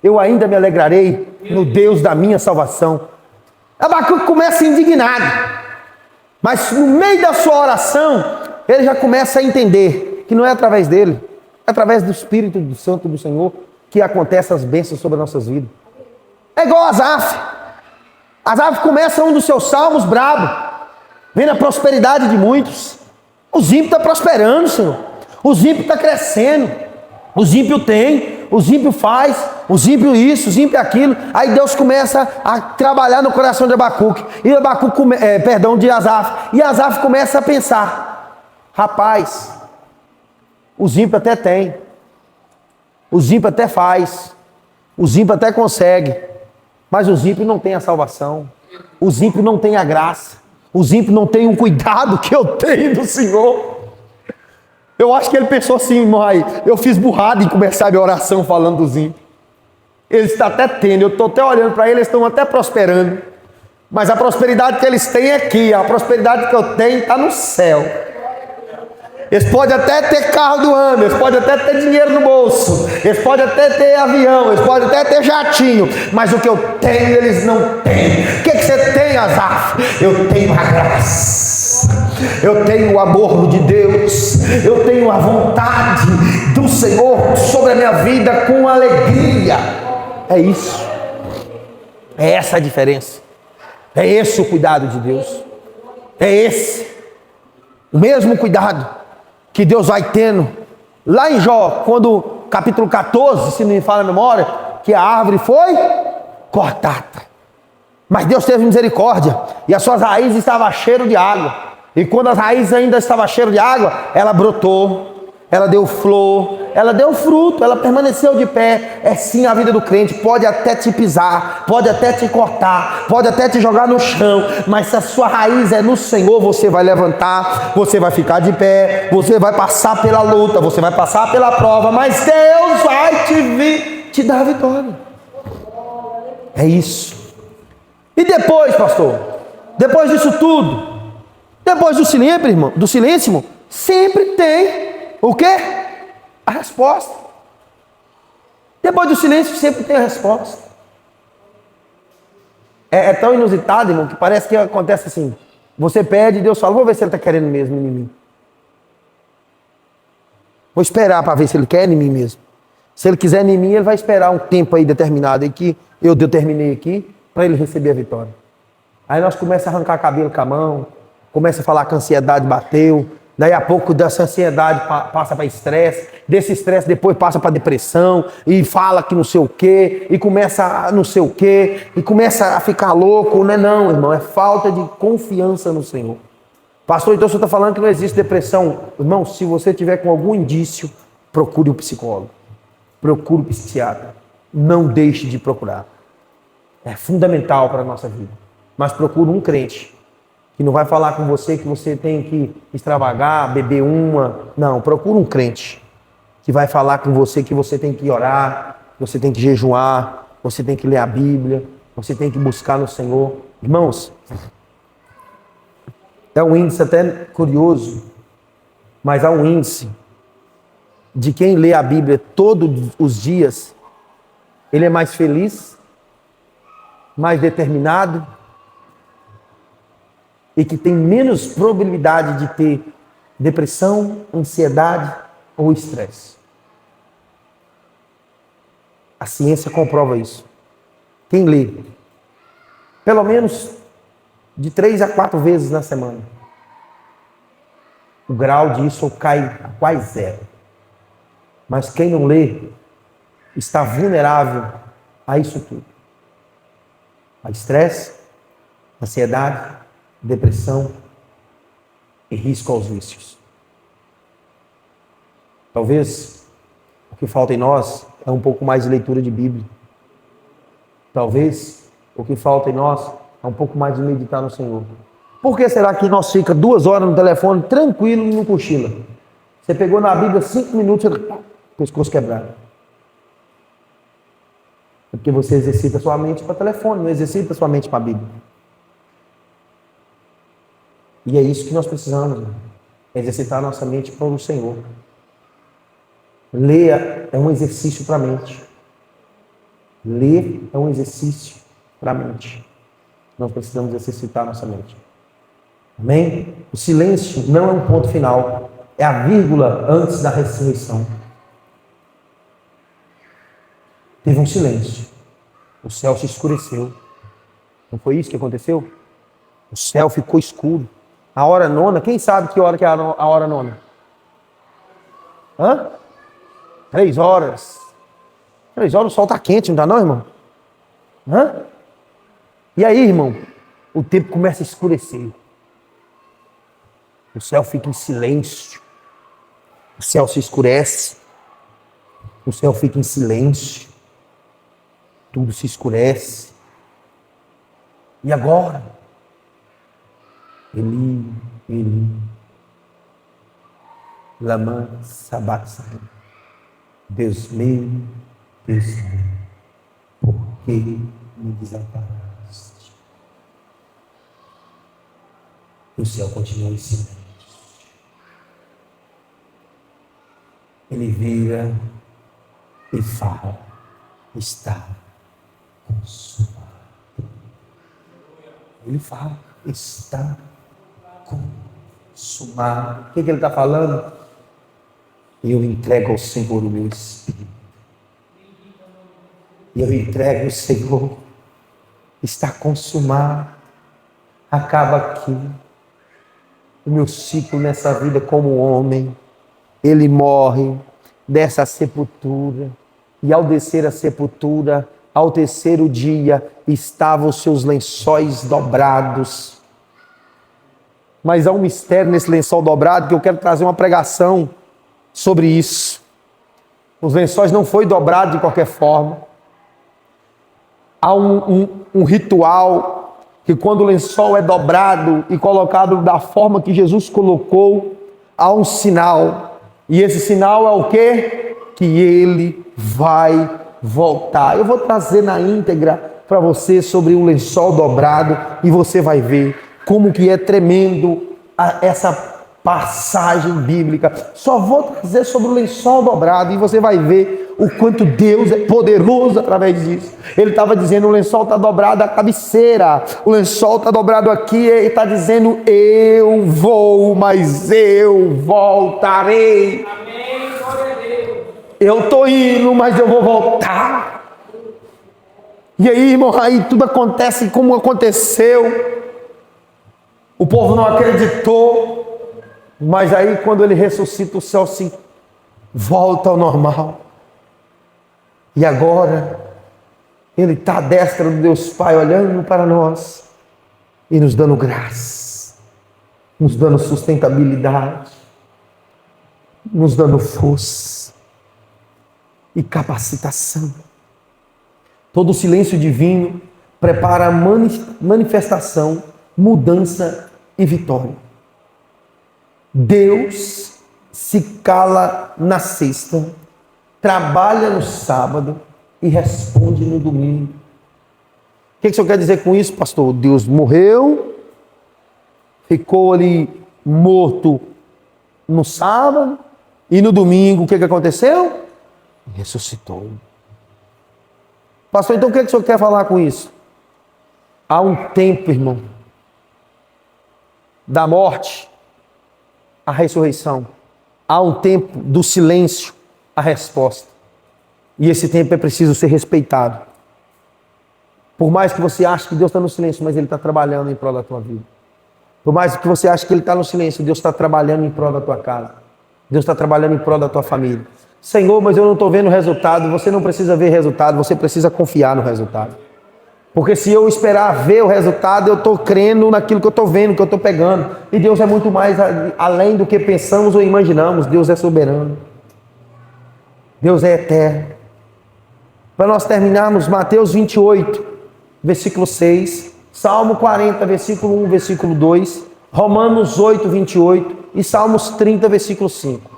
eu ainda me alegrarei no Deus da minha salvação. Abacuque começa indignado, mas no meio da sua oração, ele já começa a entender que não é através dele, é através do Espírito do Santo do Senhor que acontecem as bênçãos sobre as nossas vidas. É igual a Asaf. Asaf começa um dos seus salmos brabo, vendo a prosperidade de muitos. Os ímpios estão prosperando, Senhor. Os ímpios estão crescendo. Os ímpios têm, os ímpios faz, os ímpios isso, os ímpios aquilo. Aí Deus começa a trabalhar no coração de Abacuque. E Abacuque, de Asaf. E Asaf começa a pensar: rapaz, os ímpios até têm, os ímpios até faz, os ímpios até consegue, mas os ímpios não têm a salvação. Os ímpios não têm a graça. Os ímpios não têm o cuidado que eu tenho do Senhor. Eu acho que ele pensou assim, mãe, eu fiz burrada em começar a minha oração falando dos ímpios. Eles estão até tendo, eu estou até olhando para eles, estão até prosperando. Mas a prosperidade que eles têm é aqui, a prosperidade que eu tenho está no céu. Eles podem até ter carro do ano, eles podem até ter dinheiro no bolso, eles podem até ter avião, eles podem até ter jatinho, mas o que eu tenho eles não têm. O que você tem, Asaf? Eu tenho a graça, eu tenho o amor de Deus, eu tenho a vontade do Senhor sobre a minha vida com alegria. É isso, é essa a diferença, é esse o cuidado de Deus, é esse o mesmo cuidado que Deus vai tendo lá em Jó, quando capítulo 14, se não me falha a memória, que a árvore foi cortada, mas Deus teve misericórdia e as suas raízes estavam cheias de água, e quando as raízes ainda estavam cheias de água, ela brotou, ela deu flor, ela deu fruto, ela permaneceu de pé. É sim a vida do crente, pode até te pisar, pode até te cortar, pode até te jogar no chão, mas se a sua raiz é no Senhor, você vai levantar, você vai ficar de pé, você vai passar pela luta, você vai passar pela prova, mas Deus vai te dar a vitória. É isso. E depois, pastor, depois disso tudo, depois do silêncio, irmão, do silêncio, sempre tem o quê? A resposta. Depois do silêncio sempre tem a resposta. É tão inusitado, irmão, que parece que acontece assim. Você pede e Deus fala, vou ver se ele está querendo mesmo em mim. Vou esperar para ver se ele quer em mim mesmo. Se ele quiser em mim, ele vai esperar um tempo aí determinado aí que eu determinei aqui para ele receber a vitória. Aí nós começamos a arrancar cabelo com a mão, começa a falar que a ansiedade bateu, daí a pouco dessa ansiedade passa para estresse, desse estresse depois passa para depressão, e fala que não sei o quê, e começa a não sei o quê, e começa a ficar louco. Não é não, irmão, é falta de confiança no Senhor. Pastor, então o senhor está falando que não existe depressão. Irmão, se você tiver com algum indício, procure um psicólogo, procure um psiquiatra. Não deixe de procurar. É fundamental para a nossa vida. Mas procure um crente, que não vai falar com você que você tem que extravagar, beber uma. Não, procure um crente, que vai falar com você que você tem que orar, você tem que jejuar, você tem que ler a Bíblia, você tem que buscar no Senhor. Irmãos, é um índice até curioso, mas há um índice de quem lê a Bíblia todos os dias, ele é mais feliz, mais determinado e que tem menos probabilidade de ter depressão, ansiedade ou estresse. A ciência comprova isso. Quem lê, pelo menos de 3 a 4 vezes na semana, o grau disso cai a quase zero. Mas quem não lê está vulnerável a isso tudo. A estresse, ansiedade, depressão e risco aos vícios. Talvez o que falta em nós é um pouco mais de leitura de Bíblia. Talvez o que falta em nós é um pouco mais de meditar no Senhor. Por que será que nós fica 2 horas no telefone tranquilo e não cochila? Você pegou na Bíblia 5 minutos e pescoço quebrado. É porque você exercita sua mente para o telefone, não exercita sua mente para a Bíblia. E é isso que nós precisamos, né? Exercitar nossa mente para o Senhor. Ler é um exercício para a mente. Ler é um exercício para a mente. Nós precisamos exercitar nossa mente. Amém? O silêncio não é um ponto final. É a vírgula antes da ressurreição. Teve um silêncio. O céu se escureceu. Não foi isso que aconteceu? O céu ficou escuro. A hora nona, quem sabe que hora que é a hora nona? 3 horas. 3 horas o sol está quente, não está não, irmão? E aí, irmão, o tempo começa a escurecer. O céu fica em silêncio. O céu se escurece. O céu fica em silêncio. Tudo se escurece. E agora? Eli, lama sabachthani. Deus meu, por que me desamparaste? O céu continua em silêncio. Ele vira e fala, está consumado. Ele fala, está consumado. O que ele está falando? Eu entrego ao Senhor o meu espírito. Eu entrego ao Senhor. Está consumado. Acaba aqui. O meu ciclo nessa vida como homem. Ele morre dessa sepultura. E ao descer a sepultura, ao terceiro dia, estavam os seus lençóis dobrados. Mas há um mistério nesse lençol dobrado que eu quero trazer uma pregação sobre isso. Os lençóis não foi dobrado de qualquer forma. Há um ritual que quando o lençol é dobrado e colocado da forma que Jesus colocou, há um sinal. E esse sinal é o quê? Que ele vai voltar. Eu vou trazer na íntegra para você sobre o lençol dobrado e você vai ver como que é tremendo essa passagem bíblica. Só vou trazer sobre o lençol dobrado e você vai ver o quanto Deus é poderoso através disso. Ele estava dizendo, o lençol está dobrado à cabeceira, o lençol está dobrado aqui, ele está dizendo, eu vou, mas eu voltarei. Amém, glória a Deus. eu tô indo, mas eu vou voltar. E aí, irmão, aí tudo acontece como aconteceu. O povo não acreditou, mas aí quando ele ressuscita, o céu se volta ao normal. E agora, ele está à destra do Deus Pai, olhando para nós e nos dando graça, nos dando sustentabilidade, nos dando força e capacitação. Todo o silêncio divino prepara a manifestação, mudança e vitória. Deus se cala na sexta, trabalha no sábado e responde no domingo. O que o senhor quer dizer com isso, pastor? Deus morreu, ficou ali morto no sábado e no domingo o que aconteceu? Ressuscitou. Pastor, então o que o senhor quer falar com isso? Há um tempo, irmão, da morte à ressurreição. Há um tempo do silêncio à resposta. E esse tempo é preciso ser respeitado. Por mais que você ache que Deus está no silêncio, mas Ele está trabalhando em prol da tua vida. Por mais que você ache que Ele está no silêncio, Deus está trabalhando em prol da tua casa. Deus está trabalhando em prol da tua família. Senhor, mas eu não estou vendo resultado. Você não precisa ver resultado, você precisa confiar no resultado. Porque se eu esperar ver o resultado, eu estou crendo naquilo que eu estou vendo, que eu estou pegando. E Deus é muito mais além do que pensamos ou imaginamos. Deus é soberano. Deus é eterno. Para nós terminarmos, Mateus 28, versículo 6, Salmo 40, versículo 1, versículo 2, Romanos 8, 28 e Salmos 30, versículo 5.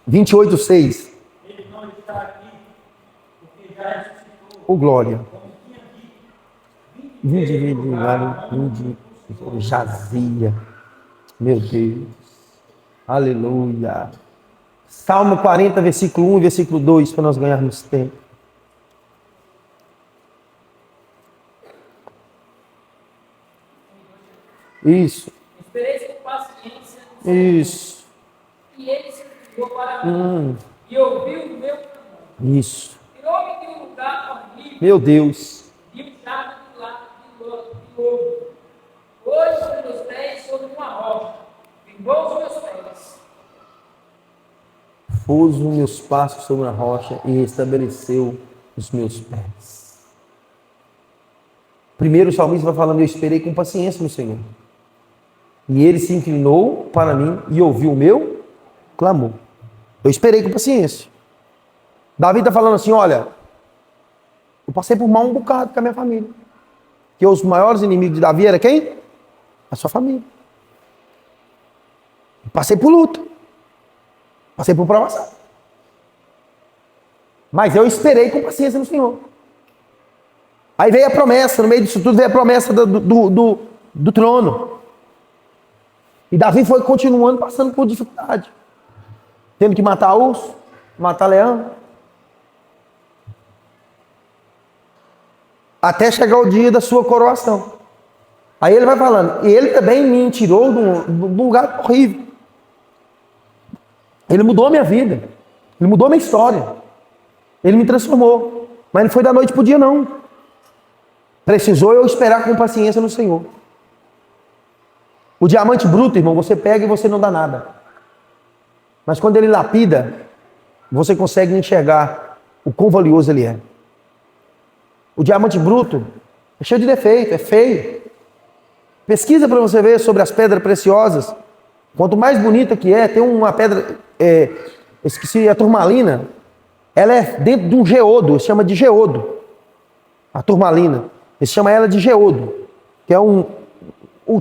Vinte e oito, 6. Ele não está aqui, porque já ressuscitou. Ô glória. Como tinha dito, Vinde, jazia. Meu Deus. Aleluia. Salmo 40, versículo 1 e versículo 2, para nós ganharmos tempo. Isso. Esperei com paciência. Isso. E ele se virou para mim e ouviu o meu clamor. Isso. Tirou-me de um lugar horrível Meu Deus. e um jato de lodo. Pôs os meus pés sobre uma rocha, firmou os meus pés. Pôs os meus passos sobre a rocha e estabeleceu os meus pés. Primeiro o salmista vai falando, eu esperei com paciência no Senhor. E ele se inclinou para mim e ouviu o meu clamor. Eu esperei com paciência. Davi está falando assim, olha, eu passei por mal um bocado com a minha família. Porque os maiores inimigos de Davi era quem? A sua família. Eu passei por luto. Passei por provação. Mas eu esperei com paciência no Senhor. Aí veio a promessa, no meio disso tudo veio a promessa do trono. E Davi foi continuando passando por dificuldade. Tendo que matar urso, matar leão. Até chegar o dia da sua coroação. Aí ele vai falando, e ele também me tirou de um lugar horrível. Ele mudou a minha vida. Ele mudou a minha história. Ele me transformou. Mas não foi da noite para o dia, não. Precisou eu esperar com paciência no Senhor. O diamante bruto, irmão, você pega e você não dá nada. Mas quando ele lapida, você consegue enxergar o quão valioso ele é. O diamante bruto é cheio de defeito, é feio. Pesquisa para você ver sobre as pedras preciosas. Quanto mais bonita que é, tem uma pedra, esqueci, a turmalina. Ela é dentro de um geodo, se chama de geodo. A turmalina. Eles chamam ela de geodo, que é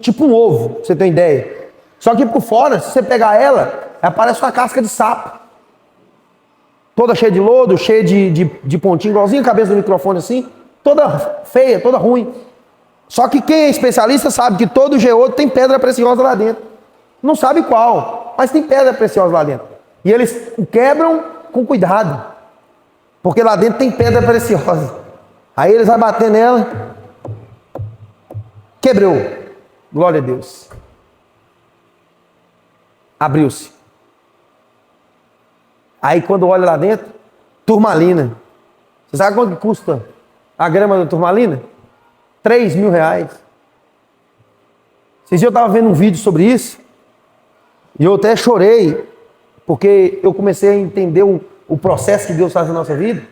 tipo um ovo, pra você ter uma ideia. Só que por fora, se você pegar ela, parece uma casca de sapo. Toda cheia de lodo, cheia de pontinho, igualzinho a cabeça do microfone assim. Toda feia, toda ruim. Só que quem é especialista sabe que todo geodo tem pedra preciosa lá dentro. Não sabe qual, mas tem pedra preciosa lá dentro. E eles quebram com cuidado. Porque lá dentro tem pedra preciosa. Aí eles vão bater nela. Quebrou. Glória a Deus. Abriu-se. Aí quando olha lá dentro, turmalina. Você sabe quanto custa a grama da turmalina? R$3.000. Esses dias eu estava vendo um vídeo sobre isso, e eu até chorei, porque eu comecei a entender o processo que Deus faz na nossa vida.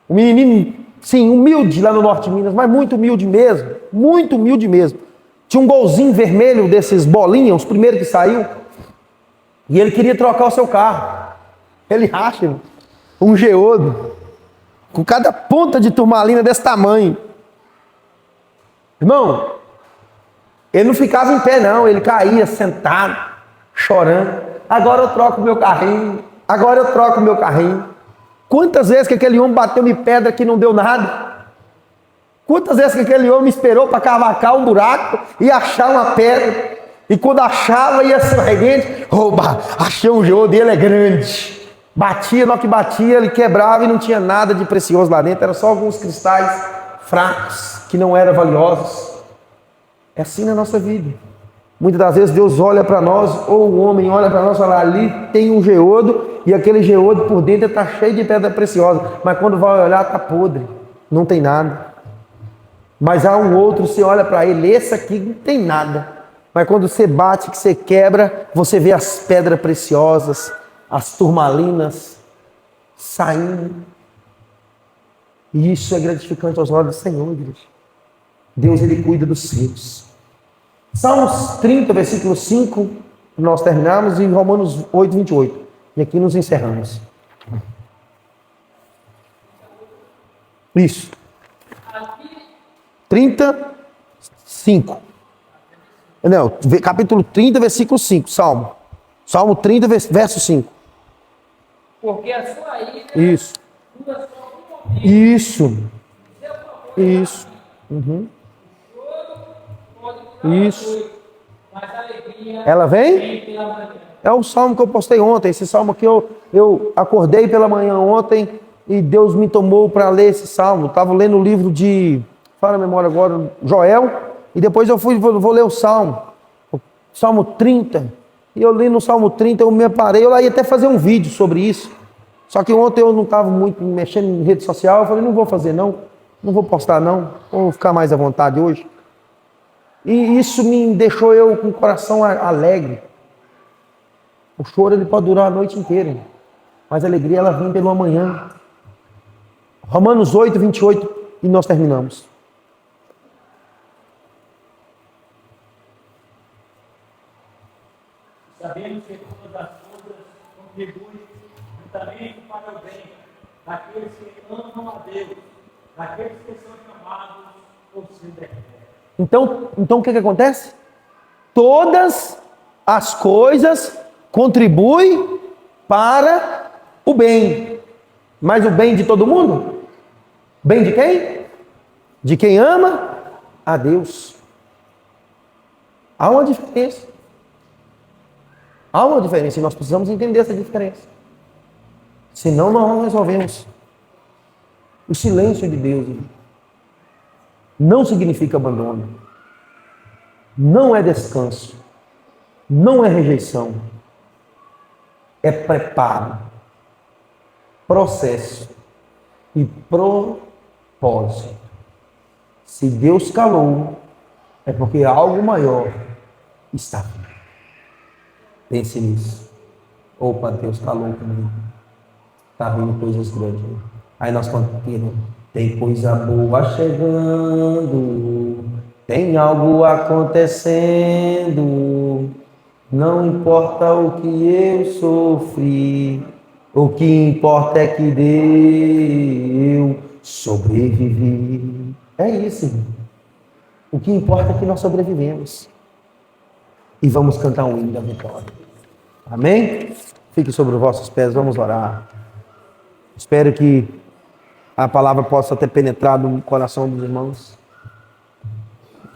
O menininho, sim, humilde lá no norte de Minas, mas muito humilde mesmo, muito humilde mesmo. Tinha um golzinho vermelho desses bolinhas, os primeiros que saiu, e ele queria trocar o seu carro. Ele acha um geodo, com cada ponta de turmalina desse tamanho. Irmão, ele não ficava em pé não, ele caía sentado, chorando. Agora eu troco meu carrinho, agora eu troco meu carrinho. Quantas vezes que aquele homem bateu-me pedra que não deu nada? Quantas vezes que aquele homem esperou para cavacar um buraco e achar uma pedra? E quando achava, ia ser dentro, oba, achei um geodo e ele é grande. Batia, no que batia, ele quebrava e não tinha nada de precioso lá dentro, era só alguns cristais fracos, que não eram valiosos. É assim na nossa vida. Muitas das vezes Deus olha para nós, ou o homem olha para nós e fala, ali tem um geodo, e aquele geodo por dentro está cheio de pedra preciosa, mas quando vai olhar está podre, não tem nada. Mas há um outro, você olha para ele, esse aqui não tem nada. Mas quando você bate, que você quebra, você vê as pedras preciosas, as turmalinas saindo. E isso é gratificante aos olhos do Senhor, igreja. Deus, Ele cuida dos seus. Salmos 30, versículo 5, nós terminamos, e Romanos 8, 28. E aqui nos encerramos. Isso. 35. Não, capítulo 30, versículo 5, Salmo. Salmo 30, verso 5. Porque a sua ira Isso. dura só um momento. Isso. Isso. Uhum. Isso. Mas a alegria Ela vem? vem pela manhã. É o salmo que eu postei ontem. Esse salmo aqui eu acordei pela manhã ontem e Deus me tomou para ler esse salmo. Estava lendo o livro de, fala a memória agora, Joel, e depois vou ler o salmo. O Salmo 30. E eu li no Salmo 30, eu me parei, eu lá ia até fazer um vídeo sobre isso. Só que ontem eu não estava muito mexendo em rede social, eu falei, não vou fazer não vou postar não, vou ficar mais à vontade hoje. E isso me deixou eu com o coração alegre. O choro ele pode durar a noite inteira, mas a alegria ela vem pela manhã. Romanos 8, 28, e nós terminamos. Sabemos que todas as coisas contribuem juntamente para o bem daqueles que amam a Deus, daqueles que são chamados por seu decreto. Então o que acontece? Todas as coisas contribuem para o bem. Mas o bem de todo mundo? Bem de quem? De quem ama a Deus. Há uma diferença. Há uma diferença e nós precisamos entender essa diferença. Senão nós não resolvemos. O silêncio de Deus não significa abandono. Não é descanso. Não é rejeição. É preparo, processo e propósito. Se Deus calou, é porque algo maior está vindo. Pense nisso. Opa, Deus calou comigo. Está vindo coisas grandes. Aí nós continuamos. Tem coisa boa chegando. Tem algo acontecendo. Não importa o que eu sofri. O que importa é que eu sobrevivi. É isso, irmão. O que importa é que nós sobrevivemos. E vamos cantar um hino da vitória. Amém? Fique sobre os vossos pés, vamos orar. Espero que a palavra possa ter penetrado no coração dos irmãos.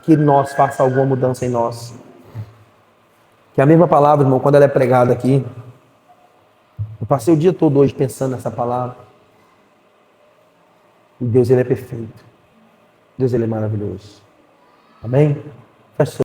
Que nós faça alguma mudança em nós. Que a mesma palavra, irmão, quando ela é pregada aqui, eu passei o dia todo hoje pensando nessa palavra. E Deus, Ele é perfeito. Deus, Ele é maravilhoso. Amém? Feche